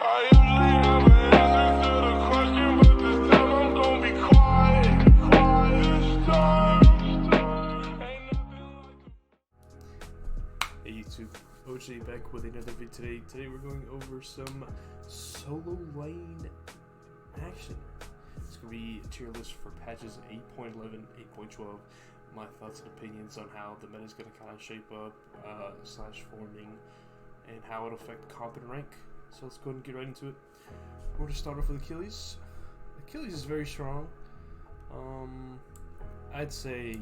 I usually have an answer to the question, but this time I'm gonna be quiet. This time. Ain't nothing like Hey YouTube, OJ back with another video today. Today we're going over some solo lane action. It's going to be a tier list for patches 8.11, 8.12. My thoughts and opinions on how the meta is going to kind of shape up, slash forming, and how it'll affect comp and rank. So let's go ahead and get right into it. We're going to start off with Achilles. Achilles is very strong. I'd say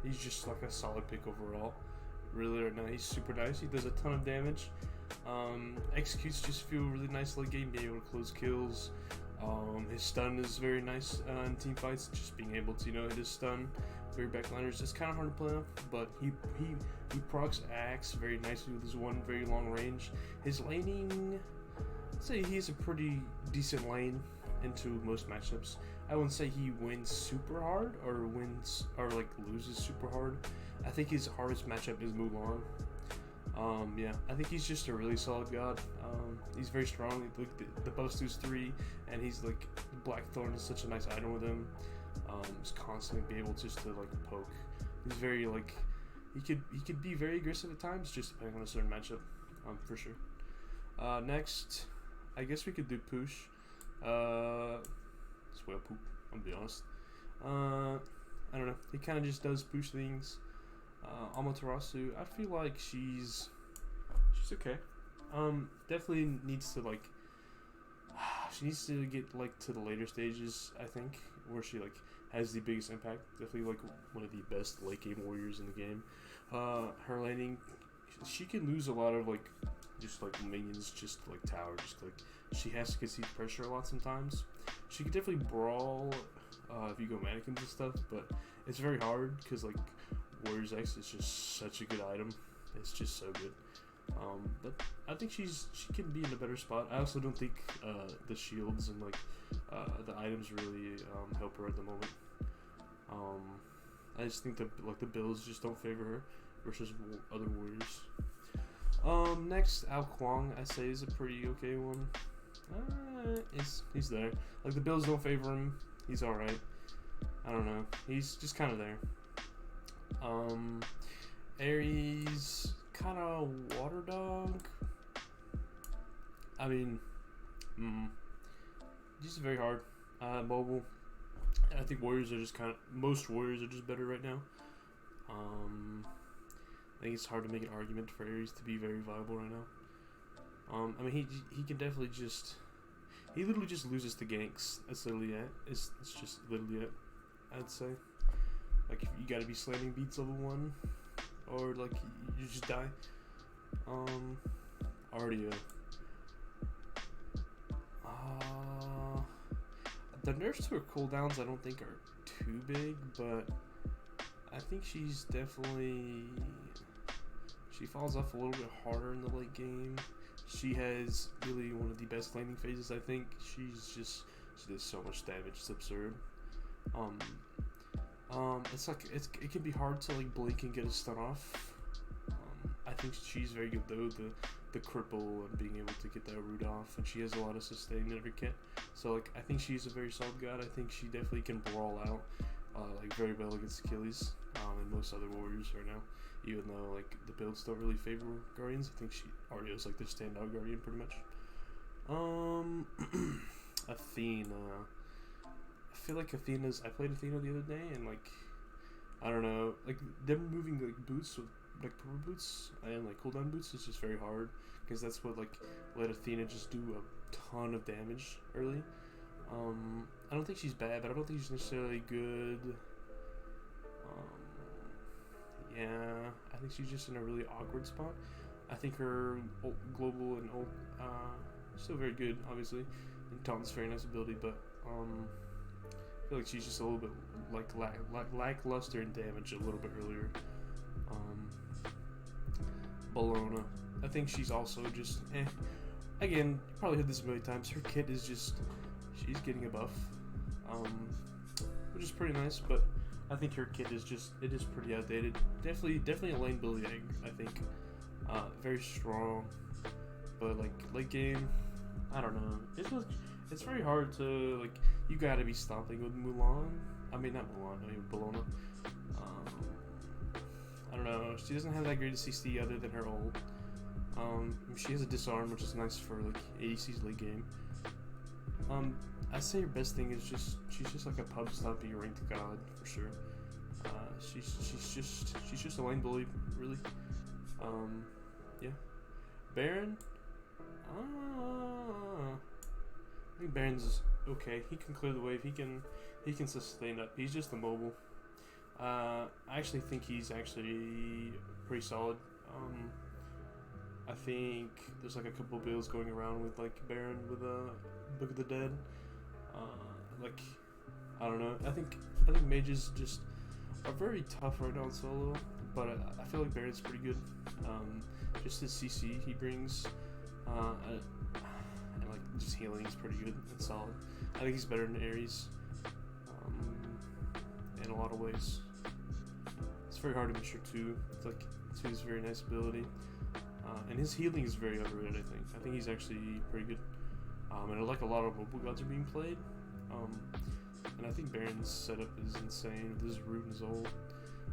he's just like a solid pick overall. Really right now he's super nice. He does a ton of damage. Executes just feel really nice late game, being able to close kills. His stun is very nice in team fights. Just being able to hit his stun. Very backliners. It's kind of hard to play off, but he procs Axe very nicely with his one very long range. His laning, I'd say he's a pretty decent lane into most matchups. I wouldn't say he wins super hard or loses super hard. I think his hardest matchup is Mulan. Yeah, I think he's just a really solid god. He's very strong. The Buster's 3, and he's like Blackthorn is such a nice item with him. Just constantly be able just to poke. He's very he could be very aggressive at times, just depending on a certain matchup. For sure. Next, I guess we could do Push. It's whale poop. I'm gonna be honest. I don't know. He kind of just does push things. Amaterasu, I feel like she's okay. Definitely needs to she needs to get to the later stages, I think, where she has the biggest impact. Definitely one of the best late game warriors in the game. Her laning, she can lose a lot of just minions, just tower, just she has to concede pressure a lot sometimes. She can definitely brawl if you go mannequins and stuff, but it's very hard because Warriors X is just such a good item. It's just so good. But I think she can be in a better spot. I also don't think the shields and the items really help her at the moment. I just think that the builds just don't favor her versus other warriors. Next, Ao Kuang, I say, is a pretty okay one. He's there. The builds don't favor him. He's all right. I don't know. He's just kind of there. Ares, kind of water dog. I mean, just very hard. Mobile. I think warriors are just most warriors are just better right now. I think it's hard to make an argument for Ares to be very viable right now. I mean, he can definitely he literally just loses to ganks. That's literally it. It's just literally it, I'd say. You gotta be slamming beats level 1, or you just die. Ardia. The nerfs to her cooldowns I don't think are too big, but I think she's definitely, she falls off a little bit harder in the late game. She has really one of the best laning phases, I think. She does so much damage, it's absurd. It can be hard to blink and get a stun off. I think she's very good though, the cripple and being able to get that root off, and she has a lot of sustain in every kit. So I think she's a very solid god. I think she definitely can brawl out very well against Achilles and most other warriors right now. Even though the builds don't really favor guardians, I think Arya's the standout guardian pretty much. Athena. I feel Athena's. I played Athena the other day, and I don't know, them moving boots with purple boots and cooldown boots is just very hard, because that's what let Athena just do a ton of damage early. I don't think she's bad, but I don't think she's necessarily good. Yeah, I think she's just in a really awkward spot. I think her global and ult still very good, obviously, and Taunt's very nice ability, but I feel she's just a little bit lackluster in damage a little bit earlier. Bologna, I think she's also just Again, you probably heard this a million times. Her kit is just, she's getting a buff, which is pretty nice. But I think her kit is just, it is pretty outdated. Definitely a lane bully egg. I think very strong. but like late game, I don't know. It's very hard to like. You gotta be stomping with Mulan. I mean not Mulan. I mean Bologna. I don't know. She doesn't have that great a CC other than her ult. She has a disarm, which is nice for like ADC's late game. I'd say her best thing is she's just like a pub stompy ranked god for sure. She's just a lane bully, really. Yeah. Baron. I think Baron's okay. He can clear the wave. He can sustain up. He's just immobile. I actually think he's actually pretty solid. I think there's like a couple builds going around with like Baron with Book of the Dead. Like I don't know. I think mages just are very tough right now in solo, but I feel like Baron's pretty good. Just his CC he brings, and like just healing is pretty good and solid. I think he's better than Ares in a lot of ways. It's very hard to mature too. It's like it's a very nice ability, and his healing is very underrated. I think he's actually pretty good. And I like a lot of mobile gods are being played. And I think Baron's setup is insane. This root is old,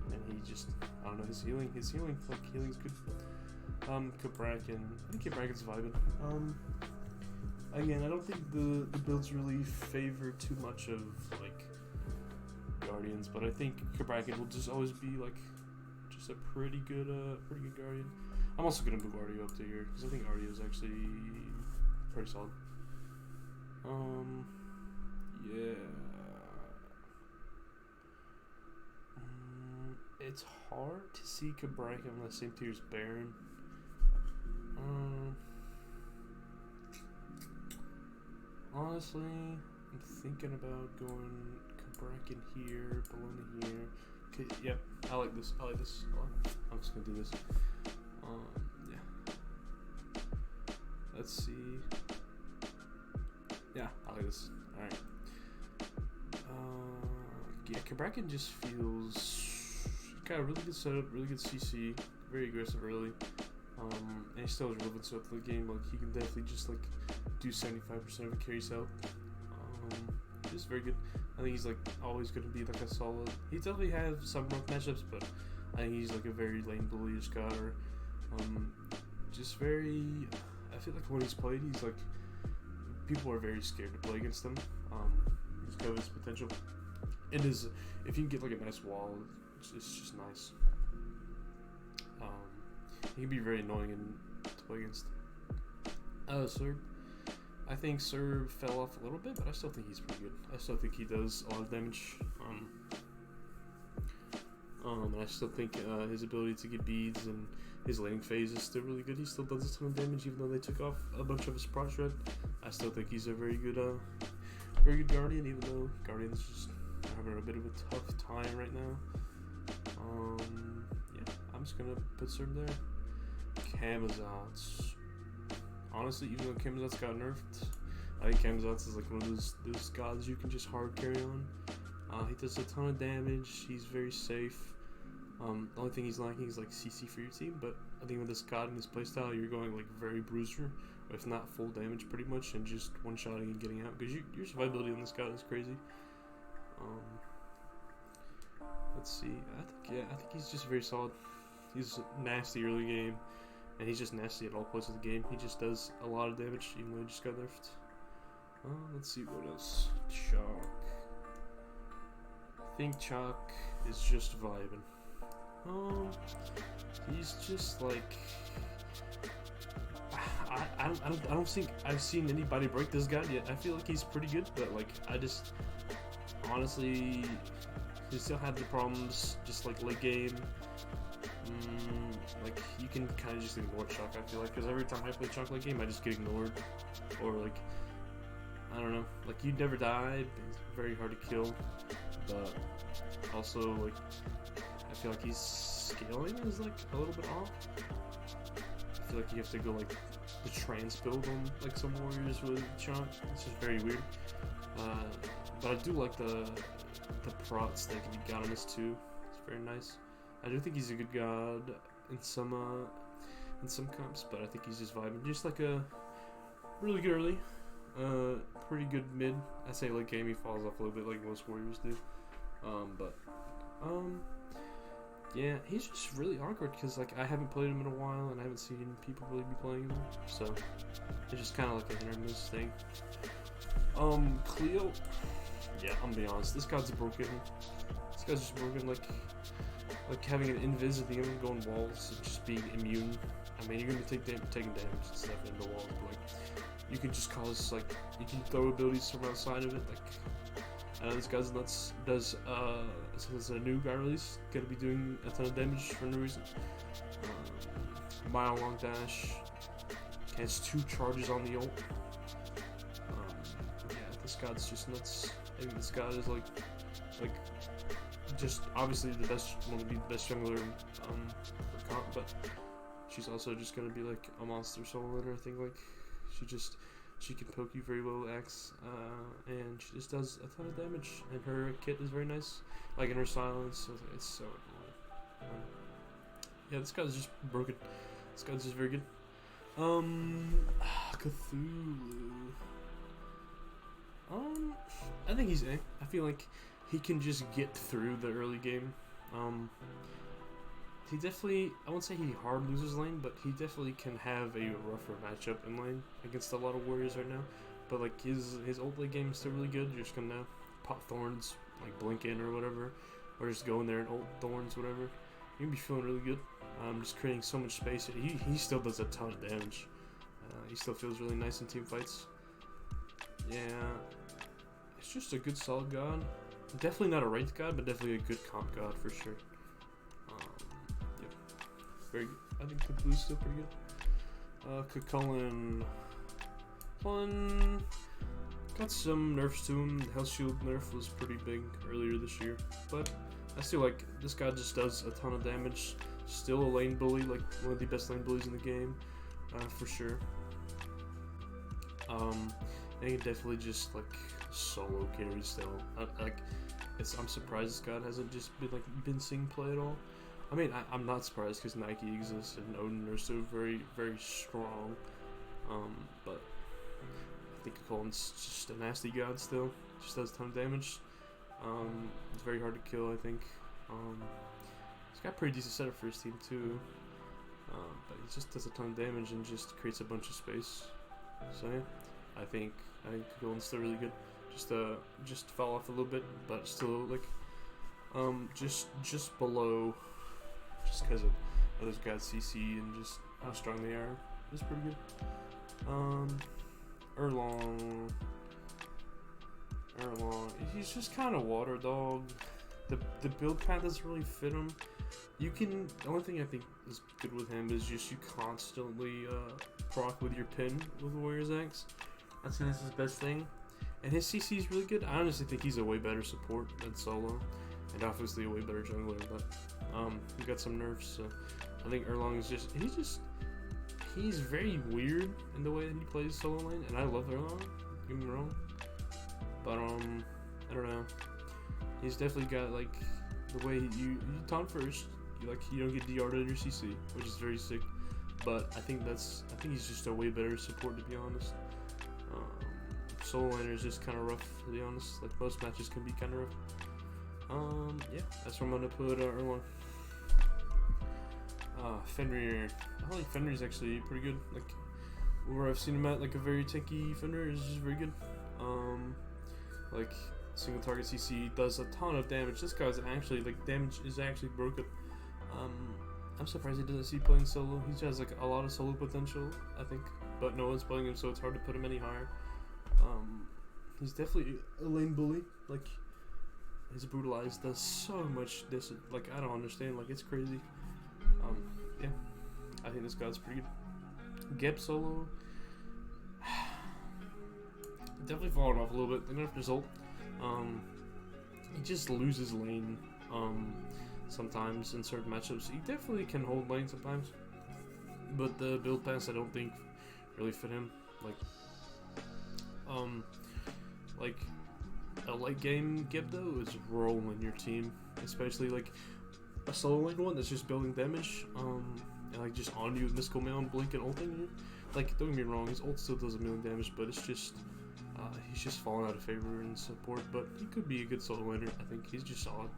and he just I don't know his healing like healing's good. Cabrakan, I think Cabrakan's vibing. Again, I don't think the builds really favor too much of like Guardians, but I think Cabrakan will just always be like just a pretty good Guardian. I'm also gonna move Ardio up to here because I think Ardio is actually pretty solid. Yeah. It's hard to see Cabrakan on the same tier as Baron. Honestly, I'm thinking about going Cabrakan here, Bologna here. Okay, yep, I like this. I'm just gonna do this. Yeah. Let's see. Yeah, I like this. Alright. Yeah, Cabrakan just feels got a really good setup, really good CC, very aggressive early. And he still has relevance throughout the game. Like he can definitely just like do 75% of a carry's health. Just very good. I think he's like always going to be like a solid. He definitely has some rough matchups, but I think he's like a very lane bullyish god. Or just very. I feel like when he's played, he's like people are very scared to play against him. Just of his potential. It is if you can get like a nice wall, it's just nice. He can be very annoying to play against. Serb. I think Serb fell off a little bit, but I still think he's pretty good. I still think he does a lot of damage. And I still think his ability to get beads and his laning phase is still really good. He still does a ton of damage, even though they took off a bunch of his prod shred. I still think he's a very good Guardian, even though Guardian's just having a bit of a tough time right now. Yeah, I'm just gonna put Serb there. Camazotz. Honestly, even though Camazotz got nerfed, I think Camazotz is like one of those gods you can just hard carry on. He does a ton of damage. He's very safe. The only thing he's lacking is like CC for your team, but I think with this god in his playstyle, you're going like very Bruiser, if not full damage pretty much, and just one-shotting and getting out, because your survivability on this god is crazy. Let's see. I think he's just very solid. He's nasty early game, and he's just nasty at all points of the game. He just does a lot of damage, even though he just got nerfed. Let's see what else. Chalk. I think Chalk is just vibing. He's just like I don't think I've seen anybody break this guy yet. I feel like he's pretty good, but like I just honestly he still had the problems just like late game. Like you can kind of just ignore Chalk. I feel like because every time I play Chalk late game, I just get ignored, or like I don't know. Like you never died. It's very hard to kill, but also like I feel like his scaling is like a little bit off. I feel like you have to go like the trans build on like some warriors with Chalk. It's just very weird. But I do like the prots that can be got on this too. It's very nice. I do think he's a good god in some in some comps, but I think he's just vibing. Just like a really good early, pretty good mid. I say late game he falls off a little bit like most warriors do. Yeah, he's just really awkward because like I haven't played him in a while and I haven't seen people really be playing him, so it's just kind of like a hit or miss thing. Cleo, yeah, I'm gonna be honest, this guy's broken. This guy's just broken, like having an invis at the end of going walls and just being immune. I mean, you're gonna be taking damage and stuff into walls, but like you can just cause like you can throw abilities from outside of it, like. I know this guy's nuts. Does since it's a new guy release, gonna be doing a ton of damage for no reason. Mile long dash. Has 2 charges on the ult. Yeah, this guy's just nuts. I think this guy is like just obviously the best, one of the best jungler for comp, but she's also just gonna be like a monster solo laner. I think like she can poke you very well with Axe, and she just does a ton of damage, and her kit is very nice, like in her silence, so it's so annoying. Yeah, this guy's just broken. This guy's just very good. Cthulhu. I think he's A. I feel like he can just get through the early game. He definitely, I won't say he hard loses lane, but he definitely can have a rougher matchup in lane against a lot of warriors right now. But like his ult late game is still really good. You're just gonna pop thorns, like blink in or whatever, or just go in there and ult thorns, whatever. You're gonna be feeling really good. Just creating so much space. He still does a ton of damage. He still feels really nice in team fights. Yeah, it's just a good solid god. Definitely not a ranked god, but definitely a good comp god for sure. Very good. I think Cthulhu's still pretty good. Cullen got some nerfs to him. The Health Shield nerf was pretty big earlier this year, but I still like this guy. Just does a ton of damage. Still a lane bully, like one of the best lane bullies in the game, for sure. And he can definitely just like solo carry still. I'm surprised this god hasn't just been seeing play at all. I mean, I'm not surprised because Nike exists and Odin are so very, very strong. But I think Cullen's just a nasty god still. Just does a ton of damage. It's very hard to kill, I think. He's got a pretty decent setup for his team too. But he just does a ton of damage and just creates a bunch of space. So yeah, I think Cullen's still really good. Just fell off a little bit, but still like just below. Just because of those guys CC and just how strong they are. It's pretty good. Erlong, he's just kind of water dog. The build path doesn't really fit him. The only thing I think is good with him is just you constantly proc with your pin with Warrior's Axe. That's his best thing. And his CC is really good. I honestly think he's a way better support than solo. And obviously a way better jungler, but we got some nerfs, so I think Erlong is he's very weird in the way that he plays solo lane, and I love Erlong, don't get me wrong, but I don't know, he's definitely got like the way you taunt first, you don't get DR'd on your CC, which is very sick, but I think he's just a way better support, to be honest. Solo laner is just kind of rough, to be honest, like most matches can be kind of rough. Yeah, that's where I'm gonna put Erlong. Fenrir. I think Fenrir's actually pretty good. Like, where I've seen him at, like a very tanky Fenrir is just very good. Like single target CC does a ton of damage. This guy's actually damage is actually broken. I'm surprised he doesn't see playing solo. He has like a lot of solo potential, I think, but no one's playing him, so it's hard to put him any higher. He's definitely a lane bully. Like, his brutalize does so much I don't understand, like it's crazy. Yeah, I think this guy's pretty good. Gep solo, definitely falling off a little bit. The nerf result, he just loses lane sometimes in certain matchups. He definitely can hold lane sometimes, but the build pass I don't think really fit him. Like a late game Gep though is rolling your team, especially like a solo lane one that's just building damage. and like just on you with mystical mail and blink and ulting you. Like, don't get me wrong, his ult still does a million damage, but it's just he's just fallen out of favor in support. But he could be a good solo laner. I think he's just solid.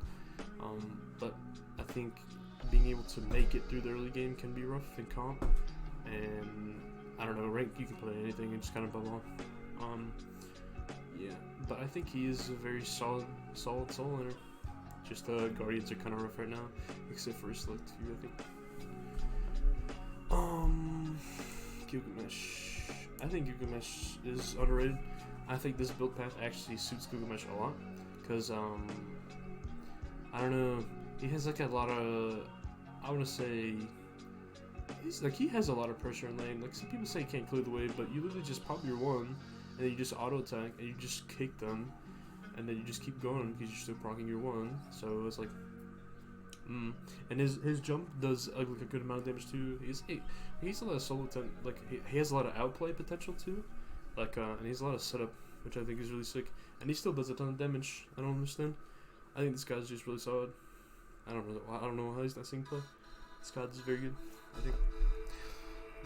But I think being able to make it through the early game can be rough in comp, and I don't know, rank you can play anything and just kind of bum off. Yeah, but I think he is a very solid solo laner. Just Guardians are kind of rough right now, except for his select 2, I think. Gilgamesh. I think Gilgamesh is underrated. I think this build path actually suits Gilgamesh a lot, because I don't know, he has like a lot of, I want to say, he has a lot of pressure in lane. Like, some people say he can't clear the wave, but you literally just pop your one, and then you just auto attack, and you just kick them, and then you just keep going because you're still proccing your one. So it's like, and his jump does like a good amount of damage too. He's a lot of solo like he has a lot of outplay potential too, like and he has a lot of setup, which I think is really sick. And he still does a ton of damage. I don't understand. I think this guy's just really solid. I don't know how he's not seeing play. This guy's very good. I think.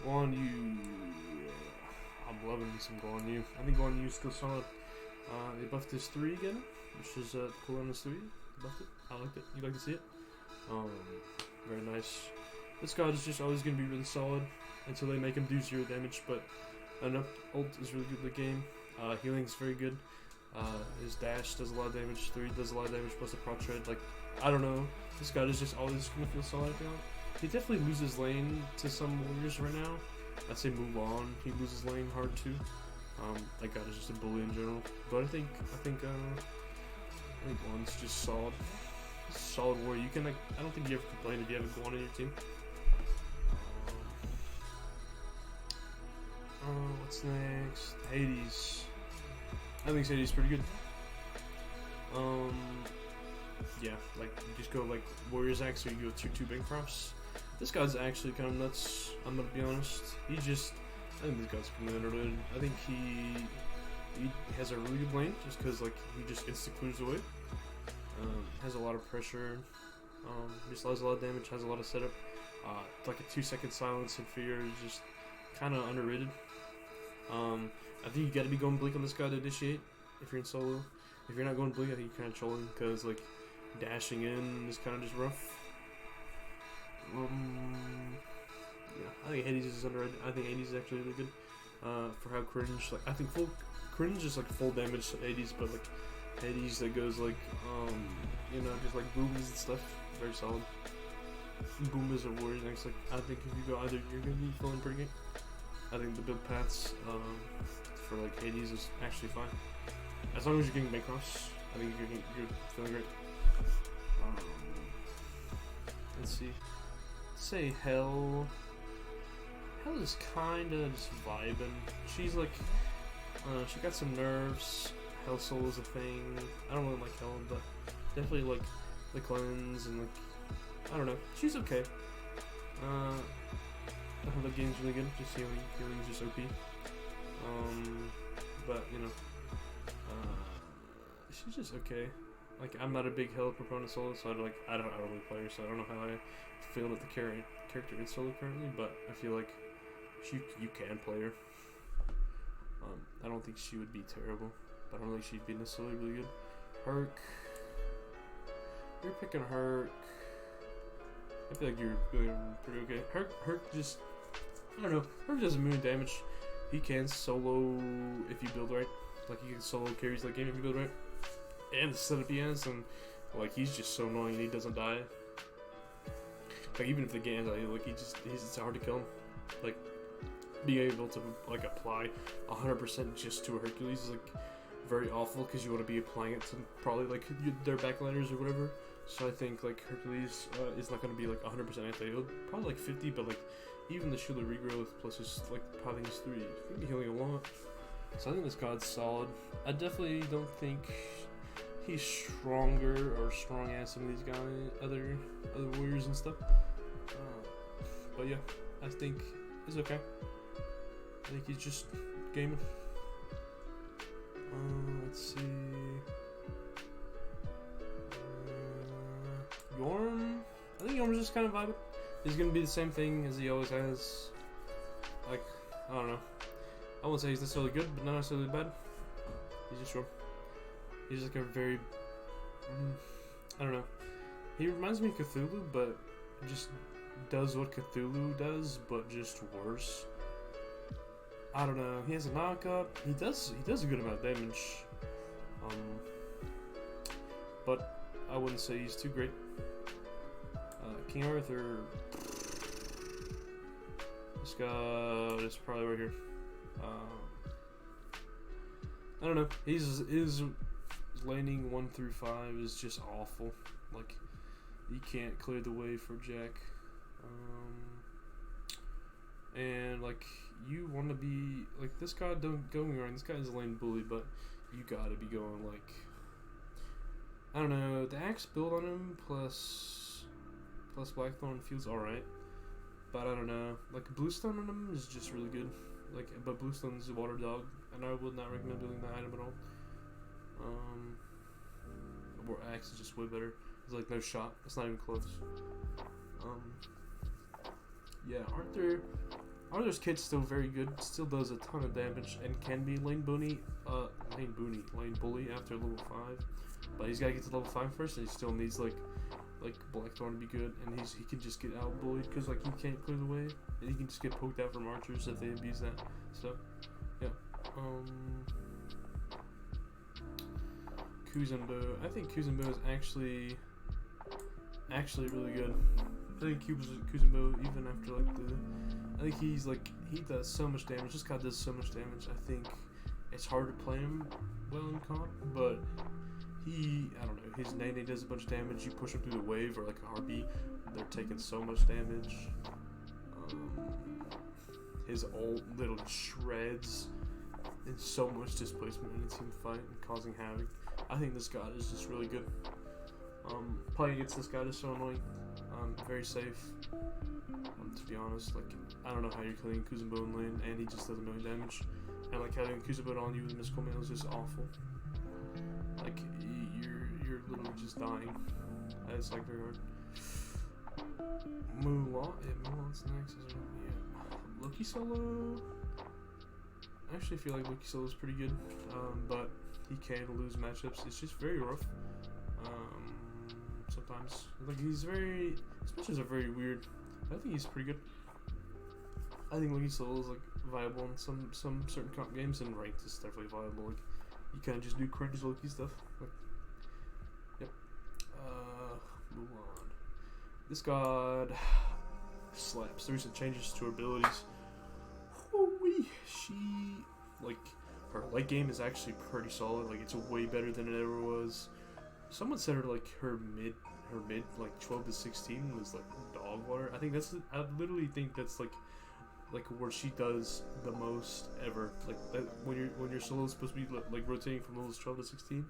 Guan Yu, I'm loving me some Guan Yu. I think Guan Yu is still solid. They buffed his 3 again, which is cooldown is 3. They buffed it. I liked it. You like to see it? Very nice. This god is just always going to be really solid until they make him do 0 damage, but enough ult is really good in the game. Healing is very good. His dash does a lot of damage, 3 does a lot of damage, plus the prot tread. Like, I don't know. This god is just always going to feel solid, I feel like. He definitely loses lane to some warriors right now. I'd say Mulan, he loses lane hard too. That god is just a bully in general. But I think Guan's just solid. Solid warrior. You can, like, I don't think you ever complain if you have a Guan on your team. What's next? Hades. I think Hades is pretty good. Yeah, like, you just go like Warriors Axe, or you go 2/2 Bancrofts. This guy's actually kind of nuts, I'm gonna be honest. I think this guy's completely underrated. I think he has a really good lane, just because, like, he just insta-clears away. Has a lot of pressure, just does a lot of damage, has a lot of setup. Like a 2-second silence and fear is just kind of underrated. I think you gotta be going blink on this guy to initiate if you're in solo. If you're not going blink, I think you're kind of trolling, because, like, dashing in is kind of just rough. Yeah, I think Hades is underrated. I think Hades is actually really good for how cringe. Like, I think full cringe is like full damage to Hades, but like Hades that goes like you know, just like booms and stuff, very solid. Boom is a warrior next. Like, I think if you go either, you're gonna be feeling pretty good. I think the build paths for like Hades is actually fine, as long as you're getting Bancrofts. I think you're feeling great. Let's see. Say Hell. Hell is kinda just vibing. She's like, she got some nerves. Hell Soul is a thing. I don't really like Hell, but definitely like the cleanse and like, I don't know. She's okay. The game's really good. Just healing is just OP. But you know, she's just okay. Like, I'm not a big Hell proponent solo, so I don't really play her, so I don't know how I feel about the character in solo currently. But I feel like you can play her. I don't think she would be terrible, but I don't think she'd be necessarily really good. Herc, you're picking Herc. I feel like you're doing pretty okay. Herc just, I don't know. Herc does a million damage. He can solo if you build right. Like, he can solo carries that game if you build right. And the setup he has, and like, he's just so annoying and he doesn't die. Like, even if the game ends, like, it's hard to kill him. Like, being able to like apply 100% just to a Hercules is like very awful, because you want to be applying it to probably like their backliners or whatever. So I think like Hercules is not going to be like 100% anti-healed, probably like 50, but like even the shield of regrowth plus his like piling his 3, he'll be healing a lot. So I think this god's solid. I definitely don't think he's stronger or strong as some of these guys, other warriors and stuff. But yeah, I think he's okay. I think he's just gaming. Let's see. Yorm. I think Yorm's just kind of vibing. He's gonna be the same thing as he always has. Like, I don't know. I won't say he's necessarily good, but not necessarily bad. He's just short. He's like a very, I don't know. He reminds me of Cthulhu, but just does what Cthulhu does, but just worse. I don't know. He has a knockup. He does a good amount of damage. But I wouldn't say he's too great. King Arthur. This guy is probably right here. I don't know. His laning 1 through 5 is just awful. Like, you can't clear the way for Jack. And like, you want to be like, this guy. Don't go me wrong. This guy's a lane bully, but you gotta be going like, I don't know. The axe build on him plus Blackthorn feels alright. But I don't know, like Bluestone on him is just really good. Like, but Bluestone's a water dog, and I would not recommend building that item at all. Or Axe is just way better. It's like no shot. It's not even close. Yeah, Arthur's kit's still very good. Still does a ton of damage and can be lane bully after level 5. But he's gotta get to level 5 first, and he still needs like Blackthorn to be good, and he can just get out bullied because like he can't clear the way, and he can just get poked out from archers if they abuse that. So yeah. Kuzumbo. I think Kuzumbo is actually really good. I think Kuzumbo, even after like I think he's like, he does so much damage. This guy does so much damage. I think it's hard to play him well in comp, but I don't know, his Nene does a bunch of damage. You push him through the wave or like a RB, they're taking so much damage. His ult literally shreds, and so much displacement in a team fight and causing havoc. I think this god is just really good. Playing against this god is so annoying. Very safe. To be honest, like, I don't know how you're killing Kuzumbo in lane, and he just does a million damage. And like, having Kuzumbo on you with mystical mail is just awful. Like, you're literally just dying. It's like very hard. Mulan, yeah, Mulan's next. Yeah, Loki solo. I actually feel like Loki solo is pretty good, but he can lose matchups. It's just very rough. Sometimes, like, his matches are very weird. I think he's pretty good. I think Loki solo is like viable in some certain comp games, and ranked is definitely viable. Like, you kind of just do cringe Loki stuff. Like, yep. Mulan. This god slaps. The recent changes to her abilities. Holy, like, her late game is actually pretty solid. Like, it's way better than it ever was. Someone said her mid like 12 to 16 was like dog water. I literally think that's like where she does the most ever. Like, that when your solo is supposed to be like rotating from levels 12 to 16.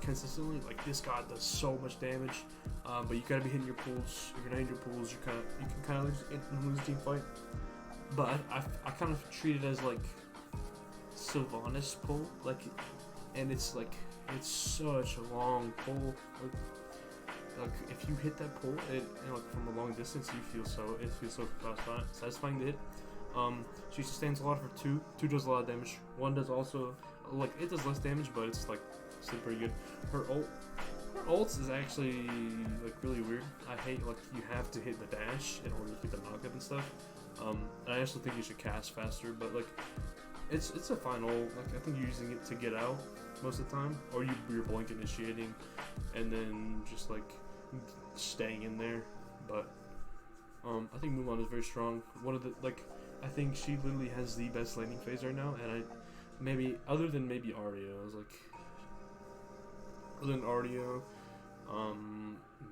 Consistently, like, this god does so much damage. But you gotta be hitting your pulls. If you're not hitting your pulls, you can kind of lose a team fight. But I kind of treat it as like Sylvanas pull, like, and it's like, it's such a long pull. Like if you hit that pull, and like from a long distance, it feels so satisfying to hit. She sustains a lot for 2. 2 does a lot of damage. 1 does also, like, it does less damage, but it's like still pretty good. Her ults is actually like really weird. I hate, like, you have to hit the dash in order to get the knockup and stuff. And I actually think you should cast faster, but like, it's a fine ult. Like, I think you're using it to get out most of the time, or you're blank initiating and then just like staying in there. But I think Mulan is very strong. I think she literally has the best laning phase right now, and other than maybe Ario,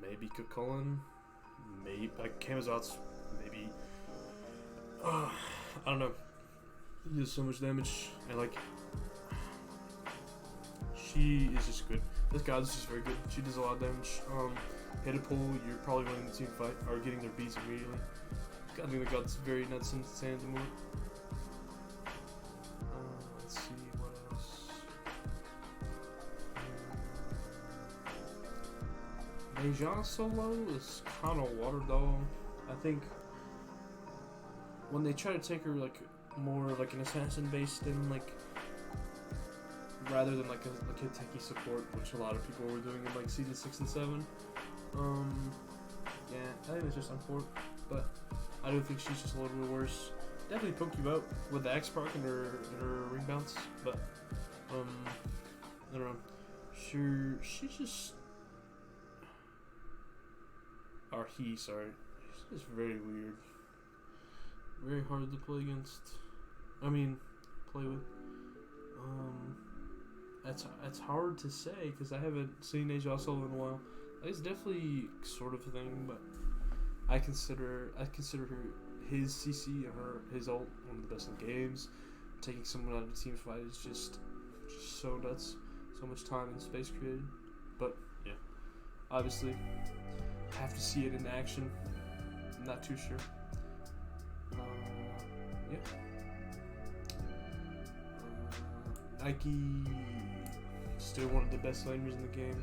maybe Cucullin, maybe like Camazot's, maybe I don't know. He does so much damage, and like, she is just good. This god is just very good. She does a lot of damage. Hit a pull, you're probably winning the team fight or getting their beats immediately. I think the god's very nuts in his hands and move. Let's see what else. Aja solo is kind of watered though. I think when they try to take her like more like an assassin based in like rather than like a techie support, which a lot of people were doing in like season 6 and 7. Yeah, I think it's just unfortunate, but I do think she's just a little bit worse. Definitely poke you out with the X proc and her ring bounce, but I don't know. She's just sorry. She's just very weird. Very hard to play against. I mean, play with. It's hard to say because I haven't seen Aja solo in a while. It's definitely sort of a thing, but I consider her his CC and his ult one of the best in games. Taking someone out of a team fight is just so nuts. So much time and space created. But yeah, obviously have to see it in action. I'm not too sure. Yeah. Nike still one of the best laners in the game.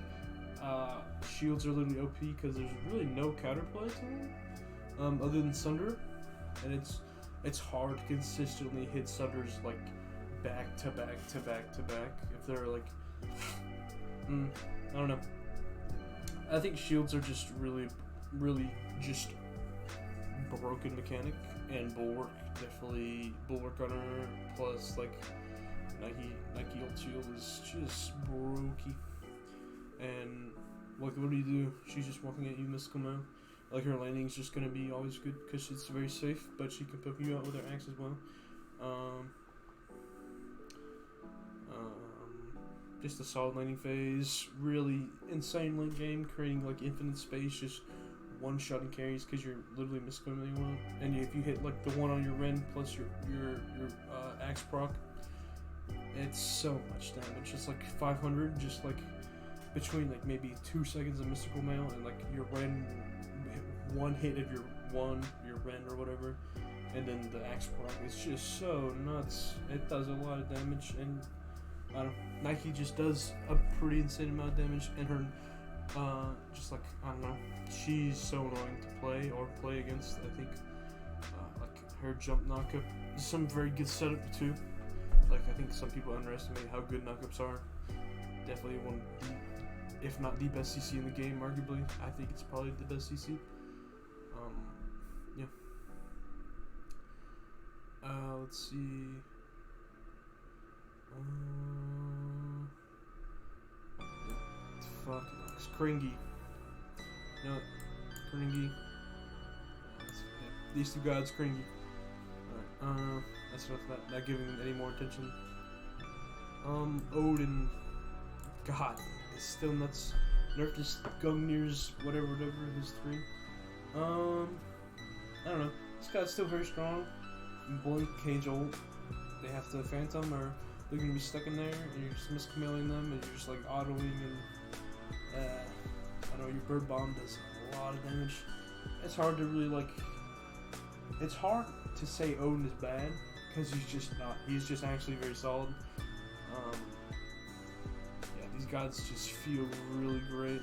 Shields are literally OP because there's really no counterplay to them, other than Sunder, and it's hard to consistently hit Sunders like back to back to back to back if they're like, I don't know. I think shields are just really just broken mechanic, and bulwark definitely bulwark on her plus like Nike ult shield is just brokey. And like, what do? She's just walking at you, mystical mode. Like, her landing is just gonna be always good because it's very safe, but she can poke you out with her axe as well. Just a solid landing phase, really insane late game, creating like infinite space, just one-shotting carries because you're literally miscommitting one. And if you hit like the one on your Ren plus your axe proc, it's so much damage. It's like 500, just like between like maybe 2 seconds of mystical mail and like your Ren, one hit of your Ren or whatever, and then the axe proc is just so nuts. It does a lot of damage, and I don't know, Nike just does a pretty insane amount of damage, and her just like, I don't know, she's so annoying to play against. I think like her jump knockup is some very good setup too. Like, I think some people underestimate how good knockups are. Definitely one of the, if not the best CC in the game, arguably. I think it's probably the best CC. Yeah. Let's see. Fuck, it's Kringy. No, Kringy. These two gods, Kringy. Alright, that's enough of that. Not giving them any more attention. Odin. God, it's still nuts. Nerf just Gungnir's whatever, his 3. I don't know. This guy's still very strong. Blink, Cage ult. They have to Phantom, or they're gonna be stuck in there, and you're just miscommitting them, and you're just like autoing, and I don't know, your Bird Bomb does a lot of damage. It's hard to really like. It's hard to say Odin is bad because he's just not. He's just actually very solid. Yeah, these gods just feel really great.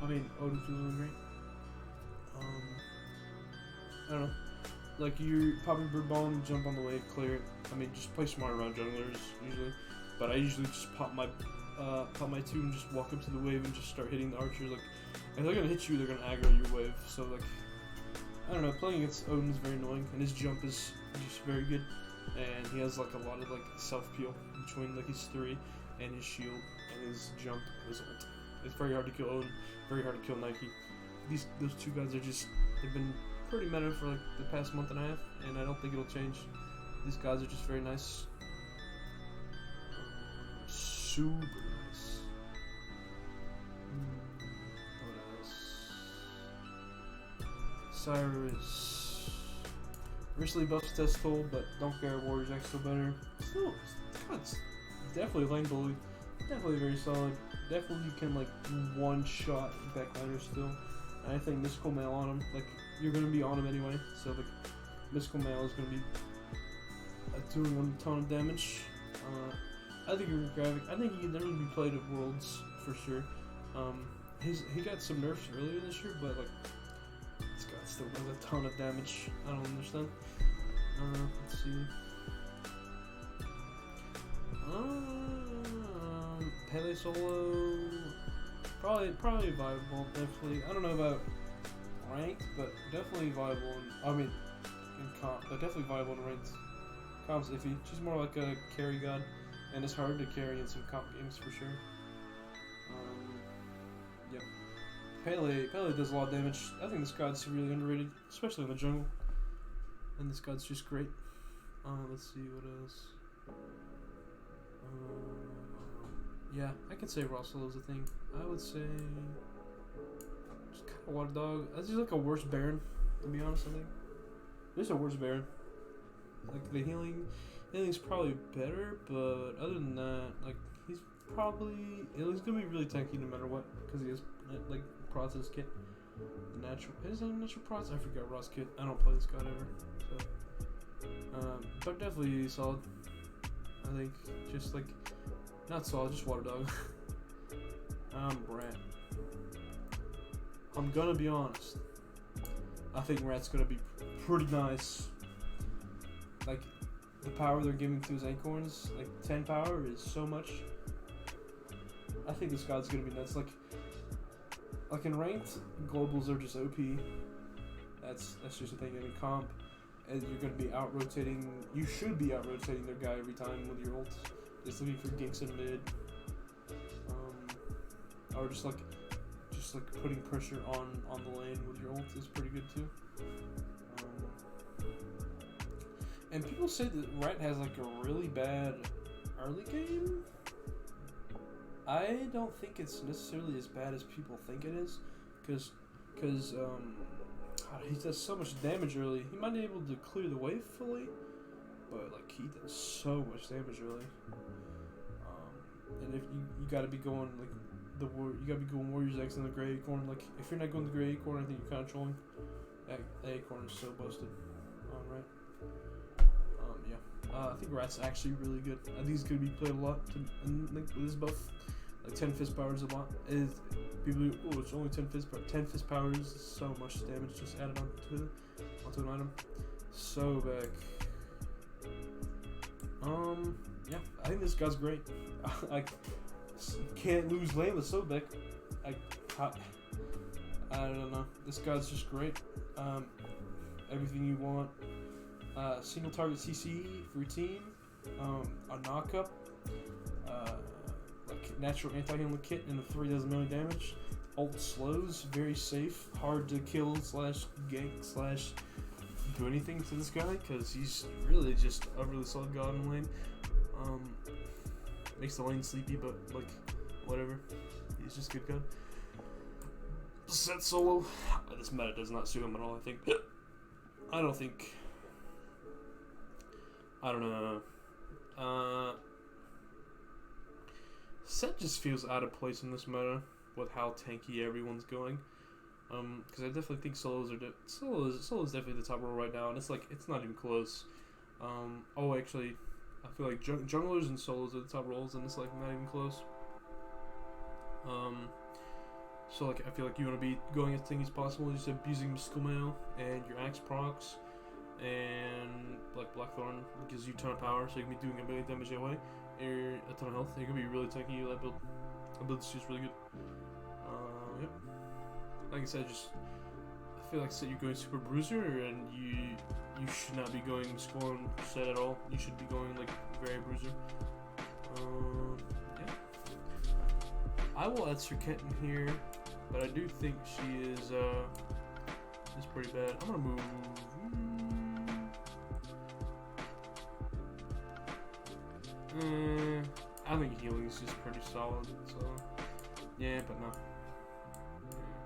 I mean, Odin feels really great. I don't know. Like, you're popping Bird Bomb, jump on the wave, clear it. I mean, just play smart around junglers usually. But I usually just pop my 2 and just walk up to the wave and just start hitting the archers. Like, if they're gonna hit you, they're gonna aggro your wave. So like, I don't know. Playing against Odin is very annoying, and his jump is just very good. And he has like a lot of like self peel between like his 3 and his shield and his jump and his ult. It's very hard to kill Odin. Very hard to kill Nike. Those 2 guys are just, they've been pretty meta for like the past month and a half, and I don't think it'll change. These guys are just very nice. Super nice. What else? Cyrus. Recently buffed test tool, but don't care. Warriors X still better. Still, God's definitely lane bully. Definitely very solid. Definitely can like one-shot backliner still. And I think mystical mail on him. Like, you're gonna be on him anyway, so like mystical mail is gonna be doing a ton of damage. I think you're graphic. I think he can literally be played at Worlds for sure. he got some nerfs earlier this year, but like this guy still does a ton of damage. I don't understand. Let's see. Pele solo, probably viable. Definitely. I don't know about ranked, but definitely viable. In comp, but definitely viable in ranked. Comp's iffy. She's more like a carry god, and it's hard to carry in some comp games for sure. Yep. Pele does a lot of damage. I think this god's really underrated, especially in the jungle. And this god's just great. Let's see what else. Yeah, I can say raw solo is a thing. I would say just kind of water dog. That's just like a worse Baron, to be honest. I think there's a worse Baron. Like the healing's probably better, but other than that, like he's gonna be really tanky no matter what, because he has like process kit. Is it a natural process? I forgot Ross kit. I don't play this god ever, so but definitely solid. I think just like not solid, just water dog. Brant. I'm gonna be honest. I think Rat's gonna be pretty nice. Like the power they're giving to his acorns, like 10 power is so much. I think this god's gonna be nuts. Like in ranked, globals are just OP. That's just a thing. In comp, and you're gonna be out rotating. You should be out rotating their guy every time with your ults. Just looking for ganks in mid, or just like putting pressure on the lane with your ult is pretty good too. And people say that Rat has like a really bad early game. I don't think it's necessarily as bad as people think it is, because he does so much damage early. He might be able to clear the wave fully, but like he does so much damage early. And if you gotta be going like you gotta be going Warriors X in the Grey Acorn. Like if you're not going the Grey Acorn, I think you're kind of trolling. That Acorn is so busted. Right. Yeah. I think Rat's actually really good. I think he's gonna be played a lot. With his buff, like 10 fist power is a lot. It's only 10 fist power. 10 fist power is so much damage just added onto an item. So back. Yeah, I think this guy's great. I can't lose lane with Sobek. I don't know. This guy's just great. Everything you want. Single target CC for your team. A knockup. Like natural anti-healing kit and the 3 does a million damage. Ult slows, very safe, hard to kill / gank / do anything to this guy, because he's really just a really solid god in the lane. Makes the lane sleepy, but like whatever. He's just a good god. Set solo. This meta does not suit him at all, I think. I don't know. Set just feels out of place in this meta with how tanky everyone's going. Because I definitely think Solo is definitely the top role right now, and it's not even close. Actually, I feel like junglers and solos are the top roles, and it's like not even close. So like I feel like you want to be going as tanky as possible, just abusing mystical mail and your axe procs, and like Blackthorn gives you a ton of power, so you can be doing a million damage that way, and a ton of health. You can be really tanky. That build is just really good. Yep. Like I said, I feel like you're going super Bruiser, and you should not be going scoring set at all. You should be going like very Bruiser. Yeah. I will add Serket in here, but I do think she is pretty bad. I'm gonna move. I think healing is just pretty solid. So yeah, but no.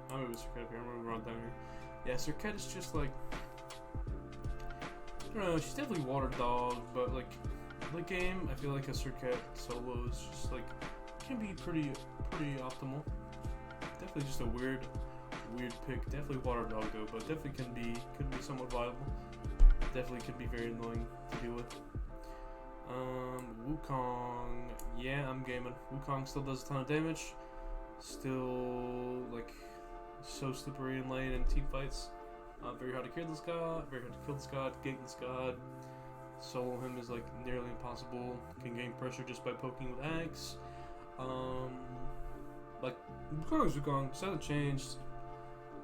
I'm gonna move Serket up here. I'm gonna run down here. Yeah, Serket is just like, I don't know, she's definitely water dog, but like late game, I feel like a Serket solo is just like can be pretty optimal. Definitely just a weird pick. Definitely water dog though, but definitely could be somewhat viable. Definitely could be very annoying to deal with. Wukong, yeah, I'm gaming. Wukong still does a ton of damage. Still like so slippery in lane and team fights. Very hard to kill this god. Very hard to kill this god. Gank this god. Solo him is like nearly impossible. Can gain pressure just by poking with axe. Like Wukong hasn't changed.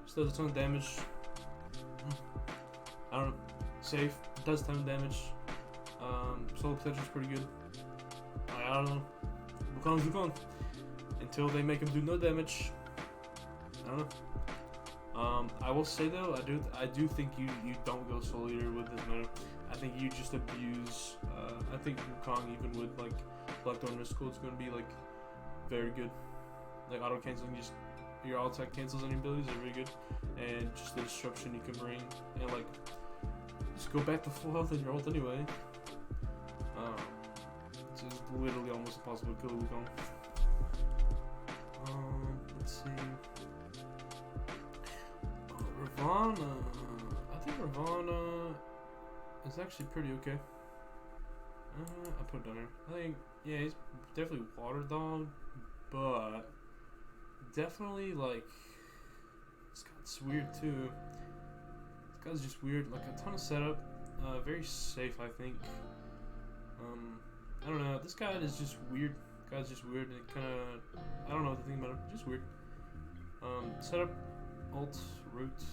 Still does a ton of damage. I don't know. Safe. Does a ton of damage. Solo potential is pretty good. I don't know. Wukong's Wukong. Until they make him do no damage. I don't know. I will say though, I do think you don't go solo leader with this meta. I think you just abuse. I think Wukong, even with like Blackthorn Mystical, it's going to be like very good. Like auto canceling, just your auto attack cancels any abilities are really good, and just the disruption you can bring, and like just go back to full health in your ult anyway. It's just literally almost impossible to kill Wukong. Let's see. Ravana. I think Ravana is actually pretty okay. I put it down here. I think, yeah, he's definitely water dog, but definitely like this guy's weird too. This guy's just weird. Like a ton of setup. Very safe, I think. I don't know. This guy is just weird. Guy's just weird and kind of, I don't know what to think about him. Just weird. Setup, ult, root,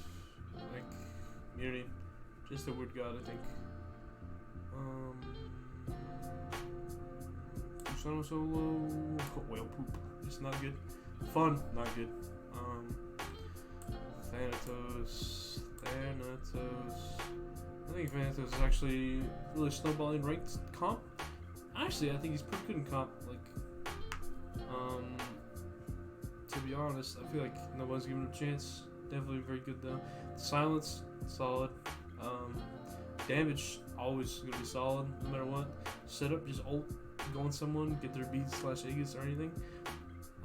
like immunity. Just a weird god, I think. Solo, whale poop. Just not good. Fun, not good. Thanatos. I think Thanatos is actually really snowballing ranked comp. Actually, I think he's pretty good in comp. Like, to be honest, I feel like no one's giving him a chance. Definitely very good though. Silence, solid. Damage, always gonna be solid, no matter what. Setup, just ult, go on someone, get their beads / Aegis or anything.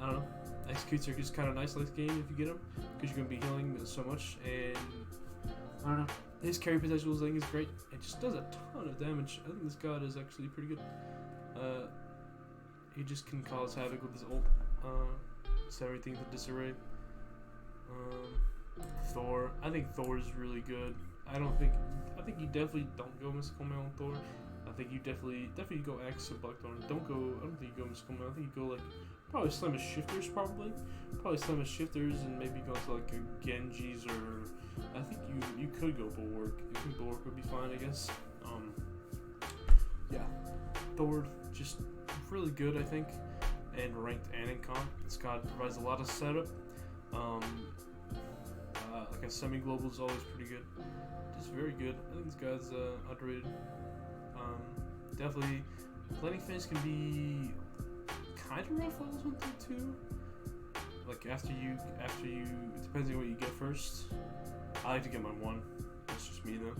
I don't know. Executes are just kind of nice late game if you get them, because you're gonna be healing so much. And I don't know. His carry potential I think is great. It just does a ton of damage. I think this god is actually pretty good. He just can cause havoc with his ult. Set everything to disarray. Thor. I think Thor is really good. I think you definitely don't go Mystical Mail on Thor. I think you definitely go Axe or Blackthorn. I don't think you go Mystical Mail. I think you go like probably Slam Shifters probably. Probably Slam Shifters and maybe go to like a Genji's, or I think you could go Bulwark. I think Bulwark would be fine, I guess. Yeah. Thor just really good, I think. And ranked and in comp. This god provides a lot of setup. Like a semi-global is always pretty good. Just very good. I think this guy's underrated. Definitely, Planning Phase can be kind of rough levels 1 through 2. Like after you, it depends on what you get first. I like to get my 1. That's just me though.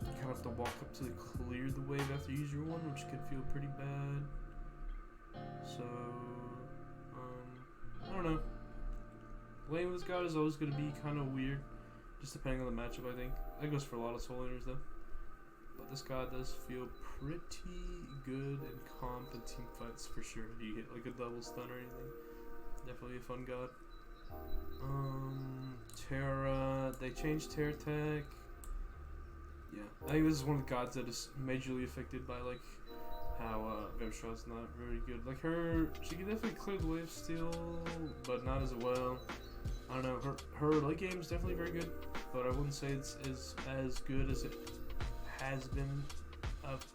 You kind of have to walk up to clear the wave after you use your 1, which could feel pretty bad. So, I don't know. Playing with this god is always going to be kind of weird, just depending on the matchup, I think. That goes for a lot of solo laners, though. But this god does feel pretty good in comp and team fights, for sure. If you hit like a double stun or anything. Definitely a fun god. Terra, they changed Terra tech. Yeah, I think this is one of the gods that is majorly affected by like how Vemshaw's not very good. Like she can definitely clear the wave still, but not as well. I don't know, her late game is definitely very good, but I wouldn't say it's as good as it has been of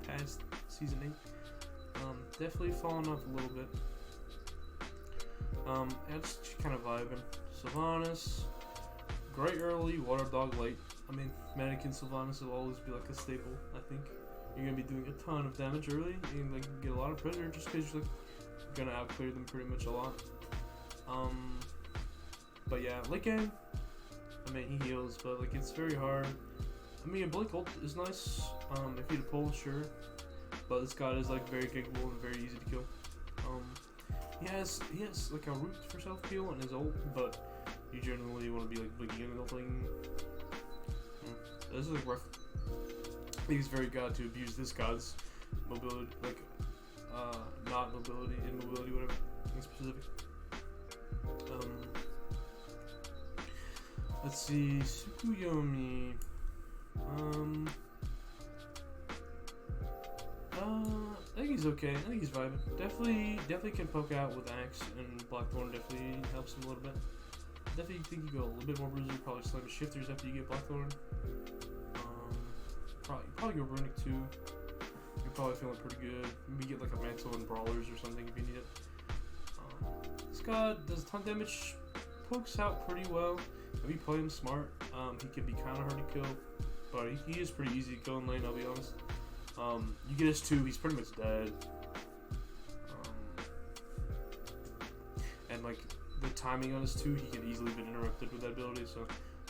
past season 8. Definitely fallen off a little bit. It's kind of vibing. Sylvanas, great early, Water Dog late. I mean, Mannequin Sylvanas will always be like a staple, I think. You're gonna be doing a ton of damage early, and like get a lot of pressure just because you're like gonna outclear them pretty much a lot. But yeah, late game, I mean he heals, but like it's very hard. I mean a Blink ult is nice, if you pull, sure. But this god is like very capable and very easy to kill. He has like a root for self heal and his ult, but you generally want to be like blinking and ulting. This is like rough. I think it's very god to abuse this god's mobility, like not mobility, immobility, whatever, in specific. Let's see, Tsukuyomi. I think he's okay. I think he's vibing. Definitely can poke out with Axe, and Blackthorn definitely helps him a little bit. Definitely think you go a little bit more Bruiser, probably slam his shifters after you get Blackthorn. Probably go Runic too. You're probably feeling pretty good. Maybe get like a Mantle and Brawlers or something if you need it. This guy does a ton of damage, pokes out pretty well. If you play him smart, he can be kind of hard to kill, but he is pretty easy to kill in lane, I'll be honest. You get his 2, he's pretty much dead. And like the timing on his 2, he can easily be interrupted with that ability, so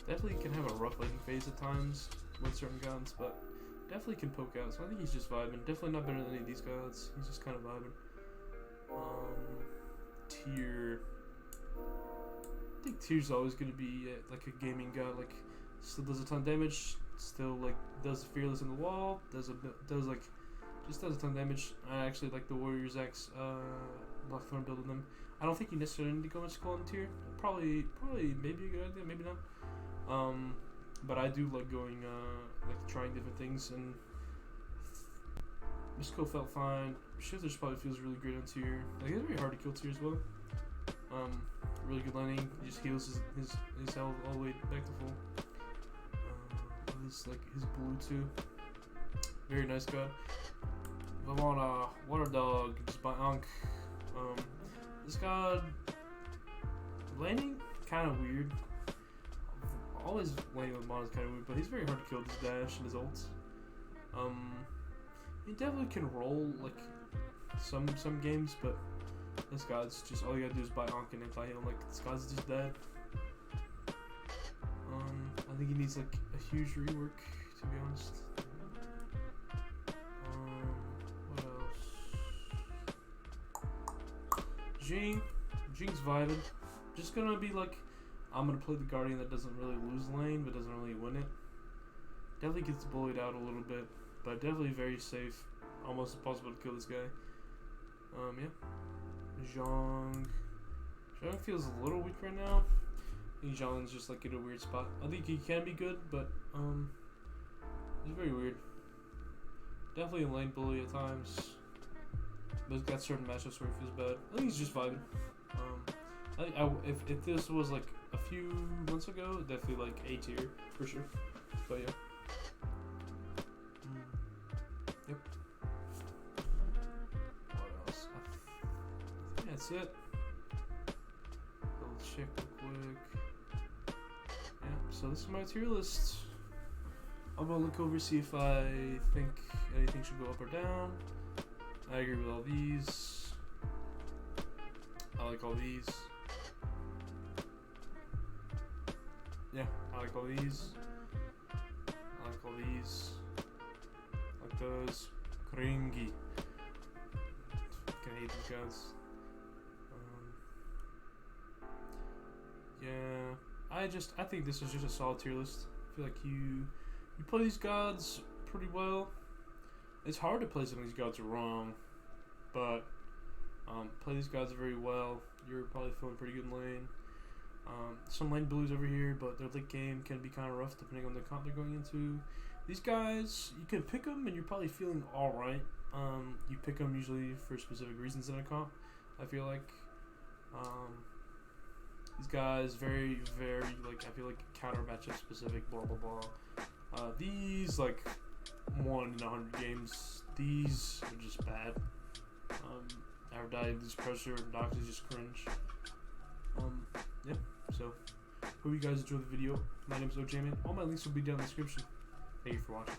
definitely can have a rough laning phase at times with certain gods, but definitely can poke out, so I think he's just vibing. Definitely not better than any of these gods, he's just kind of vibing. Tier. I think Tier's always going to be like a gaming god, like still does a ton of damage, still like does Fearless in the wall, does a ton of damage. I actually like the Warriors X Blackthorn build with them. I don't think you necessarily need to go much Golden Tier. Probably maybe a good idea, maybe not. But I do like going like trying different things, and Mystical felt fine. Shifters probably feels really great on Tier. Like it's very hard to kill Tier as well. Really good laning. He just heals his health all the way back to full. His blue too. Very nice god. If I want a water dog, just by Ankh. This god laning kind of weird. Always laning with mana is kind of weird, but he's very hard to kill with his dash and his ults. He definitely can roll like some games, but this god's just all you gotta do is buy Ankh and anti-heal. Like this god's just dead. I think he needs like a huge rework, to be honest. What else? Jing's vibing. Just gonna be like, I'm gonna play the Guardian that doesn't really lose lane, but doesn't really win it. Definitely gets bullied out a little bit, but definitely very safe. Almost impossible to kill this guy. Yeah. Zhong feels a little weak right now. I think Zhong's just like in a weird spot. I think he can be good, but he's very weird. Definitely a lane bully at times. But he's got certain matchups where he feels bad. I think he's just vibing. If this was like a few months ago, definitely like A tier for sure. But yeah. Yep. What else? I think that's it. Check real quick. Yeah, so this is my tier list. I'm gonna look over, see if I think anything should go up or down. I agree with all these. I like all these. Yeah, I like all these. I like all these. I like those. Kringi. Fucking hate these guys. Yeah, I think this is just a solid tier list. I feel like you play these gods pretty well. It's hard to play some of these gods wrong, but play these gods very well. You're probably feeling pretty good in lane. Some lane blues over here, but their late game can be kind of rough depending on the comp they're going into. These guys, you can pick them and you're probably feeling alright. You pick them usually for specific reasons in a comp, I feel like. These guys, very, very, like, I feel like counter matchup specific, blah, blah, blah. These, like, 1 in 100 games, these are just bad. Aphrodite, lose pressure, Nox is just cringe. Yeah, so, hope you guys enjoyed the video. My name is OJman. All my links will be down in the description. Thank you for watching.